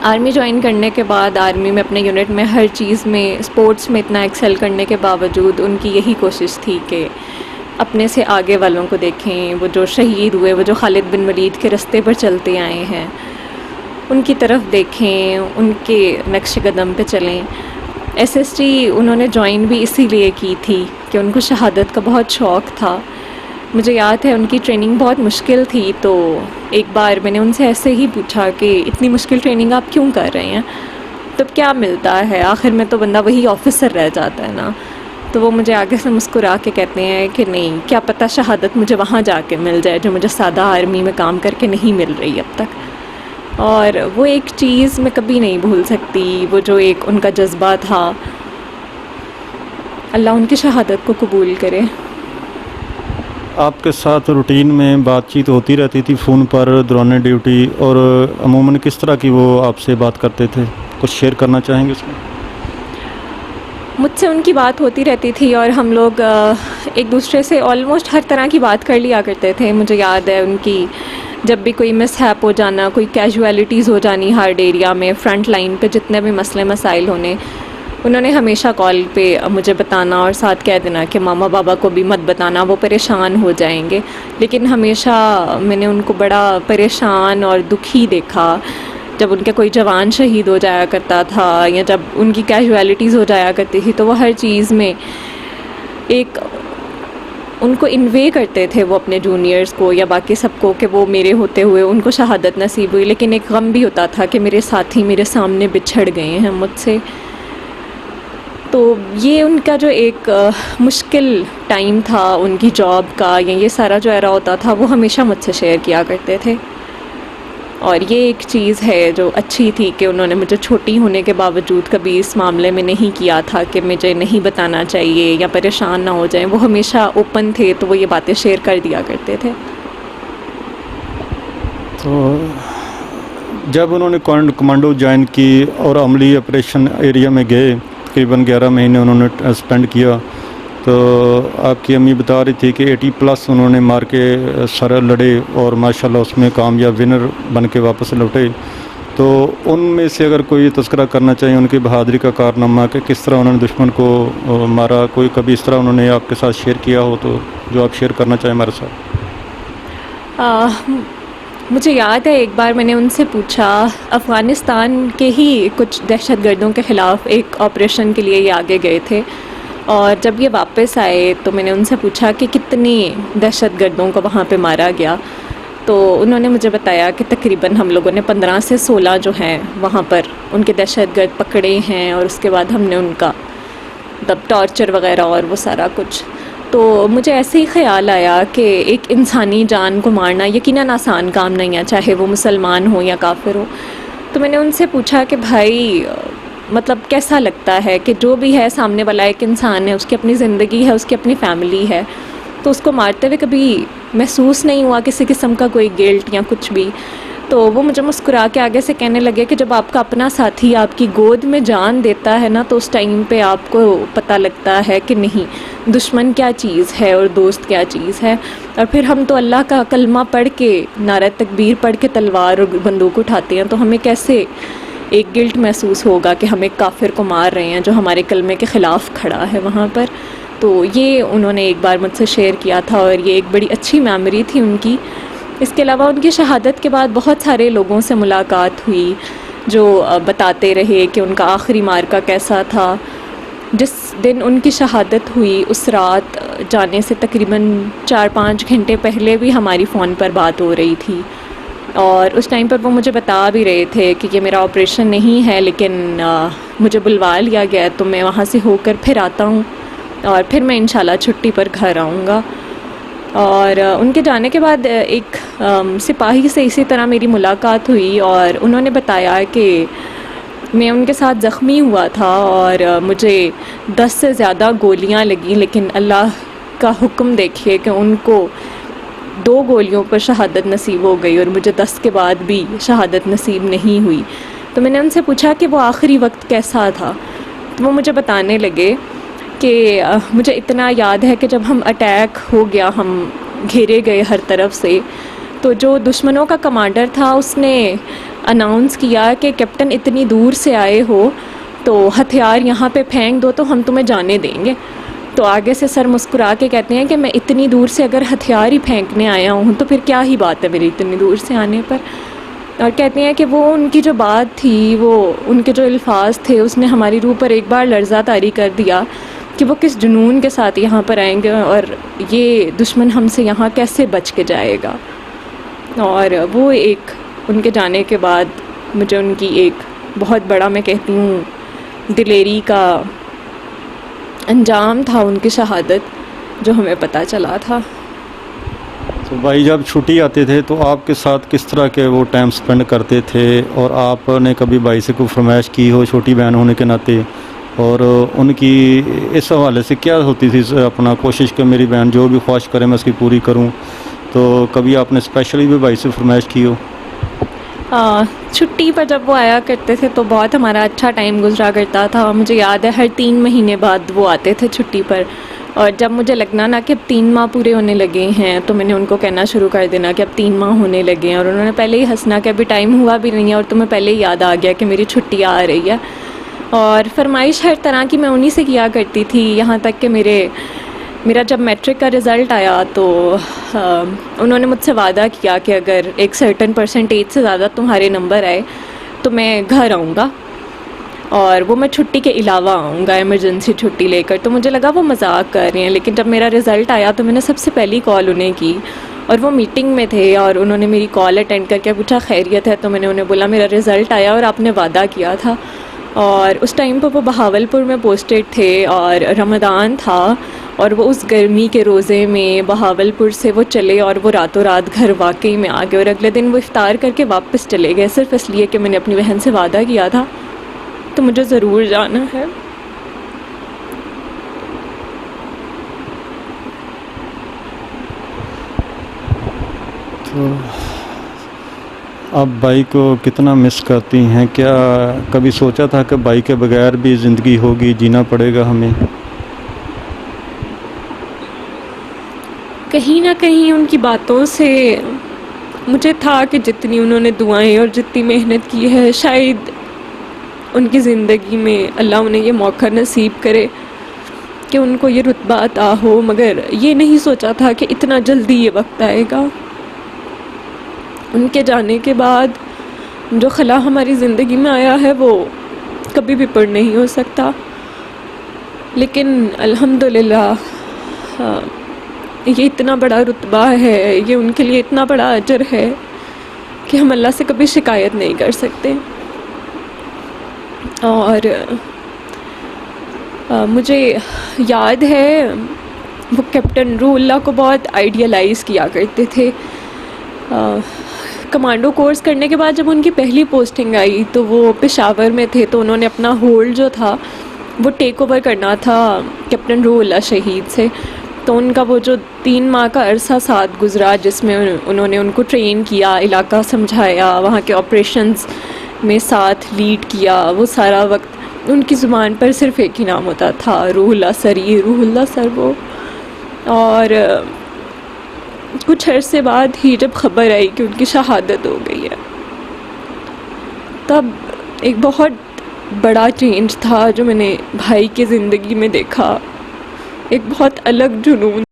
Army join کرنے کے بعد آرمی میں اپنے یونٹ میں ہر چیز میں اسپورٹس میں اتنا ایکسل کرنے کے باوجود ان کی یہی کوشش تھی کہ اپنے سے آگے والوں کو دیکھیں، وہ جو شہید ہوئے، وہ جو خالد بن ولید کے رستے پر چلتے آئے ہیں ان کی طرف دیکھیں، ان کے نقش قدم پہ چلیں۔ ایس ایس ٹی انہوں نے جوائن بھی اسی لیے کی تھی کہ ان کو شہادت کا بہت شوق تھا۔ مجھے یاد ہے ان کی ٹریننگ بہت مشکل تھی، تو ایک بار میں نے ان سے ایسے ہی پوچھا کہ اتنی مشکل ٹریننگ آپ کیوں کر رہے ہیں، تب کیا ملتا ہے، آخر میں تو بندہ وہی آفیسر رہ جاتا ہے نا۔ تو وہ مجھے آگے سے مسکرا کے کہتے ہیں کہ نہیں، کیا پتہ شہادت مجھے وہاں جا کے مل جائے جو مجھے سادہ آرمی میں کام کر کے نہیں مل رہی اب تک۔ اور وہ ایک چیز میں کبھی نہیں بھول سکتی، وہ جو ایک ان کا جذبہ تھا۔ اللہ ان کی شہادت کو قبول کرے۔ آپ کے ساتھ روٹین میں بات چیت ہوتی رہتی تھی فون پر دوران ڈیوٹی، اور عموماً کس طرح کی وہ آپ سے بات کرتے تھے؟ کچھ شیئر کرنا چاہیں گے اس میں؟ مجھ سے ان کی بات ہوتی رہتی تھی اور ہم لوگ ایک دوسرے سے آلموسٹ ہر طرح کی بات کر لیا کرتے تھے۔ مجھے یاد ہے ان کی جب بھی کوئی مس ہیپ ہو جانا، کوئی کیجویلٹیز ہو جانی ہارڈ ایریا میں، فرنٹ لائن پہ جتنے بھی مسئلے مسائل ہونے، انہوں نے ہمیشہ کال پہ مجھے بتانا اور ساتھ کہہ دینا کہ ماما بابا کو بھی مت بتانا، وہ پریشان ہو جائیں گے۔ لیکن ہمیشہ میں نے ان کو بڑا پریشان اور دکھی دیکھا جب ان کے کوئی جوان شہید ہو جایا کرتا تھا یا جب ان کی کیجویلٹیز ہو جایا کرتی تھی، تو وہ ہر چیز میں ایک ان کو انوے کرتے تھے وہ اپنے جونیئرز کو یا باقی سب کو کہ وہ میرے ہوتے ہوئے ان کو شہادت نصیب ہوئی، لیکن ایک غم بھی ہوتا تھا کہ میرے ساتھی میرے سامنے بچھڑ گئے ہیں مجھ سے۔ تو یہ ان کا جو ایک مشکل ٹائم تھا ان کی جاب کا، یا یہ سارا جو ایرا ہوتا تھا، وہ ہمیشہ مجھ سے شیئر کیا کرتے تھے۔ اور یہ ایک چیز ہے جو اچھی تھی کہ انہوں نے مجھے چھوٹی ہونے کے باوجود کبھی اس معاملے میں نہیں کیا تھا کہ مجھے نہیں بتانا چاہیے یا پریشان نہ ہو جائیں۔ وہ ہمیشہ اوپن تھے، تو وہ یہ باتیں شیئر کر دیا کرتے تھے۔ تو جب انہوں نے کمانڈو جوائن کی اور عملی آپریشن ایریا میں گئے، تقریباً 11 مہینے انہوں نے اسپینڈ کیا، تو آپ کی امی بتا رہی تھی کہ 80+ انہوں نے مار کے سر لڑے اور ماشاءاللہ اس میں کامیاب ونر بن کے واپس لوٹے۔ تو ان میں سے اگر کوئی تذکرہ کرنا چاہیں ان کی بہادری کا کارنامہ کہ کس طرح انہوں نے دشمن کو مارا، کوئی کبھی اس طرح انہوں نے آپ کے ساتھ شیئر کیا ہو تو جو آپ شیئر کرنا چاہیں ہمارے ساتھ؟ مجھے یاد ہے ایک بار میں نے ان سے پوچھا، افغانستان کے ہی کچھ دہشت گردوں کے خلاف ایک آپریشن کے لیے یہ آگے گئے تھے، اور جب یہ واپس آئے تو میں نے ان سے پوچھا کہ کتنی دہشت گردوں کو وہاں پہ مارا گیا، تو انہوں نے مجھے بتایا کہ تقریباً ہم لوگوں نے 15 سے 16 جو ہیں وہاں پر ان کے دہشت گرد پکڑے ہیں، اور اس کے بعد ہم نے ان کا ٹارچر وغیرہ اور وہ سارا کچھ۔ تو مجھے ایسے ہی خیال آیا کہ ایک انسانی جان کو مارنا یقیناً آسان کام نہیں ہے، چاہے وہ مسلمان ہو یا کافر ہو۔ تو میں نے ان سے پوچھا کہ بھائی مطلب کیسا لگتا ہے کہ جو بھی ہے سامنے والا ایک انسان ہے، اس کی اپنی زندگی ہے، اس کی اپنی فیملی ہے، تو اس کو مارتے ہوئے کبھی محسوس نہیں ہوا کسی قسم کا کوئی گلٹ یا کچھ بھی؟ تو وہ مجھے مسکرا کے آگے سے کہنے لگے کہ جب آپ کا اپنا ساتھی آپ کی گود میں جان دیتا ہے نا، تو اس ٹائم پہ آپ کو پتہ لگتا ہے کہ نہیں، دشمن کیا چیز ہے اور دوست کیا چیز ہے۔ اور پھر ہم تو اللہ کا کلمہ پڑھ کے، نعرہ تکبیر پڑھ کے تلوار اور بندوق اٹھاتے ہیں، تو ہمیں کیسے ایک گلٹ محسوس ہوگا کہ ہم ایک کافر کو مار رہے ہیں جو ہمارے کلمے کے خلاف کھڑا ہے وہاں پر۔ تو یہ انہوں نے ایک بار مجھ سے شیئر کیا تھا، اور یہ ایک بڑی اچھی میموری تھی ان کی۔ اس کے علاوہ ان کی شہادت کے بعد بہت سارے لوگوں سے ملاقات ہوئی جو بتاتے رہے کہ ان کا آخری معرکہ کیسا تھا۔ جس دن ان کی شہادت ہوئی اس رات جانے سے تقریباً 4-5 گھنٹے پہلے بھی ہماری فون پر بات ہو رہی تھی، اور اس ٹائم پر وہ مجھے بتا بھی رہے تھے کہ یہ میرا آپریشن نہیں ہے، لیکن مجھے بلوا لیا گیا تو میں وہاں سے ہو کر پھر آتا ہوں، اور پھر میں انشاءاللہ چھٹی پر گھر آؤں گا۔ اور ان کے جانے کے بعد ایک سپاہی سے اسی طرح میری ملاقات ہوئی، اور انہوں نے بتایا کہ میں ان کے ساتھ زخمی ہوا تھا اور مجھے 10 سے زیادہ گولیاں لگیں، لیکن اللہ کا حکم دیکھیے کہ ان کو 2 گولیوں پر شہادت نصیب ہو گئی، اور مجھے 10 کے بعد بھی شہادت نصیب نہیں ہوئی۔ تو میں نے ان سے پوچھا کہ وہ آخری وقت کیسا تھا، تو وہ مجھے بتانے لگے کہ مجھے اتنا یاد ہے کہ جب ہم اٹیک ہو گیا، ہم گھیرے گئے ہر طرف سے، تو جو دشمنوں کا کمانڈر تھا اس نے اناؤنس کیا کہ کیپٹن اتنی دور سے آئے ہو تو ہتھیار یہاں پہ پھینک دو تو ہم تمہیں جانے دیں گے. تو آگے سے سر مسکرا کے کہتے ہیں کہ میں اتنی دور سے اگر ہتھیار ہی پھینکنے آیا ہوں تو پھر کیا ہی بات ہے میری اتنی دور سے آنے پر. اور کہتے ہیں کہ وہ ان کی جو بات تھی، وہ ان کے جو الفاظ تھے، اس نے ہماری روح پر ایک بار لرزہ طاری کر دیا کہ وہ کس جنون کے ساتھ یہاں پر آئیں گے اور یہ دشمن ہم سے یہاں کیسے بچ کے جائے گا. اور وہ ایک ان کے جانے کے بعد مجھے ان کی ایک بہت بڑا، میں کہتی ہوں، دلیری کا انجام تھا ان کی شہادت، جو ہمیں پتہ چلا تھا. تو بھائی جب چھٹی آتے تھے تو آپ کے ساتھ کس طرح کے وہ ٹائم سپینڈ کرتے تھے، اور آپ نے کبھی بھائی سے کوئی فرمائش کی ہو چھوٹی بہن ہونے کے ناطے، اور ان کی اس حوالے سے کیا ہوتی تھی اپنا کوشش کہ میری بہن جو بھی خواہش کرے میں اس کی پوری کروں؟ تو کبھی آپ نے اسپیشلی بھی بھائی سے فرمائش کی ہو؟ چھٹی پر جب وہ آیا کرتے تھے تو بہت ہمارا اچھا ٹائم گزرا کرتا تھا. مجھے یاد ہے ہر 3 مہینے بعد وہ آتے تھے چھٹی پر، اور جب مجھے لگنا نا کہ اب 3 ماہ پورے ہونے لگے ہیں تو میں نے ان کو کہنا شروع کر دینا کہ اب 3 ماہ ہونے لگے ہیں، اور انہوں نے پہلے ہی ہنسنا کہ ابھی ٹائم ہوا بھی نہیں ہے اور تمہیں پہلے ہی یاد آ گیا کہ میری چھٹی آ رہی ہے. اور فرمائش ہر طرح کی میں انہی سے کیا کرتی تھی، یہاں تک کہ میرا جب میٹرک کا رزلٹ آیا تو انہوں نے مجھ سے وعدہ کیا کہ اگر ایک سرٹن پرسنٹیج سے زیادہ تمہارے نمبر آئے تو میں گھر آؤں گا، اور وہ میں چھٹی کے علاوہ آؤں گا، ایمرجنسی چھٹی لے کر. تو مجھے لگا وہ مذاق کر رہے ہیں، لیکن جب میرا رزلٹ آیا تو میں نے سب سے پہلی کال انہیں کی، اور وہ میٹنگ میں تھے اور انہوں نے میری کال اٹینڈ کر کے پوچھا خیریت ہے، تو میں نے انہیں بولا میرا رزلٹ آیا اور آپ نے وعدہ کیا تھا. اور اس ٹائم پہ وہ بہاولپور میں پوسٹڈ تھے اور رمضان تھا، اور وہ اس گرمی کے روزے میں بہاولپور سے وہ چلے اور وہ راتوں رات گھر واقعی میں آ گئے، اور اگلے دن وہ افطار کر کے واپس چلے گئے، صرف اس لیے کہ میں نے اپنی بہن سے وعدہ کیا تھا تو مجھے ضرور جانا ہے. تو آپ بھائی کو کتنا مس کرتی ہیں؟ کیا کبھی سوچا تھا کہ بھائی کے بغیر بھی زندگی ہوگی، جینا پڑے گا ہمیں؟ کہیں نہ کہیں ان کی باتوں سے مجھے تھا کہ جتنی انہوں نے دعائیں اور جتنی محنت کی ہے، شاید ان کی زندگی میں اللہ انہیں یہ موقع نصیب کرے کہ ان کو یہ رتبہ عطا ہو، مگر یہ نہیں سوچا تھا کہ اتنا جلدی یہ وقت آئے گا. ان کے جانے کے بعد جو خلا ہماری زندگی میں آیا ہے وہ کبھی بھی پر نہیں ہو سکتا، لیکن الحمدللہ یہ اتنا بڑا رتبہ ہے، یہ ان کے لیے اتنا بڑا اجر ہے کہ ہم اللہ سے کبھی شکایت نہیں کر سکتے. اور مجھے یاد ہے وہ کیپٹن روح اللہ کو بہت آئیڈیلائز کیا کرتے تھے. کمانڈو کورس کرنے کے بعد جب ان کی پہلی پوسٹنگ آئی تو وہ پشاور میں تھے، تو انہوں نے اپنا ہولڈ جو تھا وہ ٹیک اوور کرنا تھا کیپٹن روح اللہ شہید سے. تو ان کا وہ جو 3 ماہ کا عرصہ ساتھ گزرا، جس میں انہوں نے ان کو ٹرین کیا، علاقہ سمجھایا، وہاں کے آپریشنز میں ساتھ لیڈ کیا، وہ سارا وقت ان کی زبان پر صرف ایک ہی نام ہوتا تھا، روح اللہ سر، یہ روح اللہ سر وہ. اور کچھ عرصے بعد ہی جب خبر آئی کہ ان کی شہادت ہو گئی ہے، تب ایک بہت بڑا چینج تھا جو میں نے بھائی کی زندگی میں دیکھا. ایک بہت الگ جنون